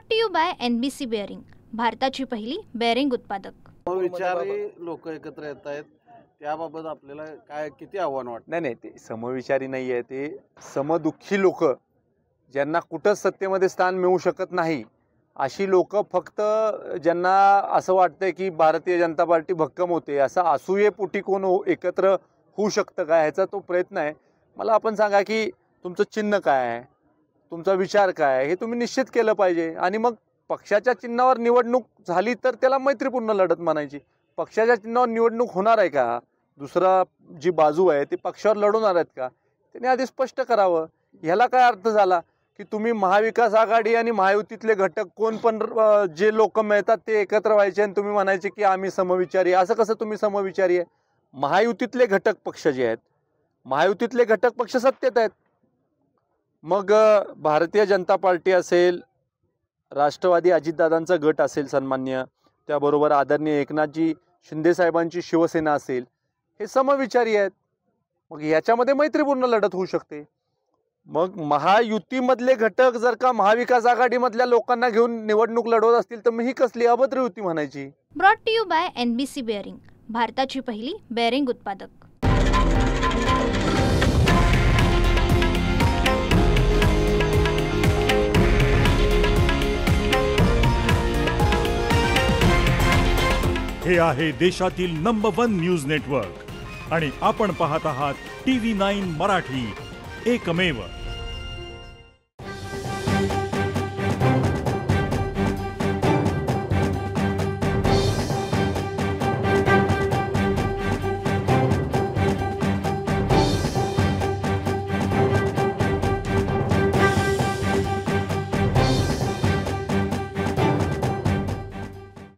Brought to you by NBC bearing, भारताची पहिली bearing उत्पादक। समविचारी लोक एकत्र येत आहेत, त्याबाबत आपल्याला काय किती आव्हान वाटतं? नाही ते समविचारी नाही आहे, ते समदुःखी लोक, ज्यांना कुठंच सत्तेमध्ये स्थान मिळू शकत नाही अशी लोक, फक्त ज्यांना असं वाटतंय की भारतीय जनता पार्टी भक्कम होते, असं असूयेपोटी कोण एकत्र होऊ शकतं का, ह्याचा तो प्रयत्न आहे। मला आपण सांगा की तुमचं चिन्ह काय आहे, तुमचा विचार काय आहे, हे तुम्ही निश्चित केलं पाहिजे। आणि मग पक्षाच्या चिन्हावर निवडणूक झाली तर त्याला मैत्रीपूर्ण लढत म्हणायची। पक्षाच्या चिन्हावर निवडणूक होणार आहे का, दुसरा जी बाजू आहे ती पक्षावर लढवणार आहेत का, त्यांनी आधी स्पष्ट करावं। ह्याला काय अर्थ झाला की तुम्ही महाविकास आघाडी आणि महायुतीतले घटक कोण पण जे लोक मिळतात ते एकत्र व्हायचे आणि तुम्ही म्हणायचे की आम्ही समविचारी। असं कसं तुम्ही समविचारी आहे? महायुतीतले घटक पक्ष जे आहेत, महायुतीतले घटक पक्ष सत्तेत आहेत, मग भारतीय जनता पार्टी असेल, राष्ट्रवादी अजितदादांचा गट असेल सन्मान्य, त्याबरोबर आदरणीय एकनाथजी शिंदे साहेबांची शिवसेना असेल, हे समविचारी आहेत। मग याच्यामध्ये मैत्रीपूर्ण लढत होऊ शकते। मग महायुतीमधले घटक जर का महाविकास आघाडीमधल्या लोकांना घेऊन निवडणूक लढवत असतील तर मग ही कसली अभद्र युती म्हणायची? Brought to you by NBC bearing, भारताची पहिली बेअरिंग उत्पादक। हे आहे देशातील नंबर 1 न्यूज नेटवर्क आणि आपण पाहत आहात TV9 मराठी, एकमेव।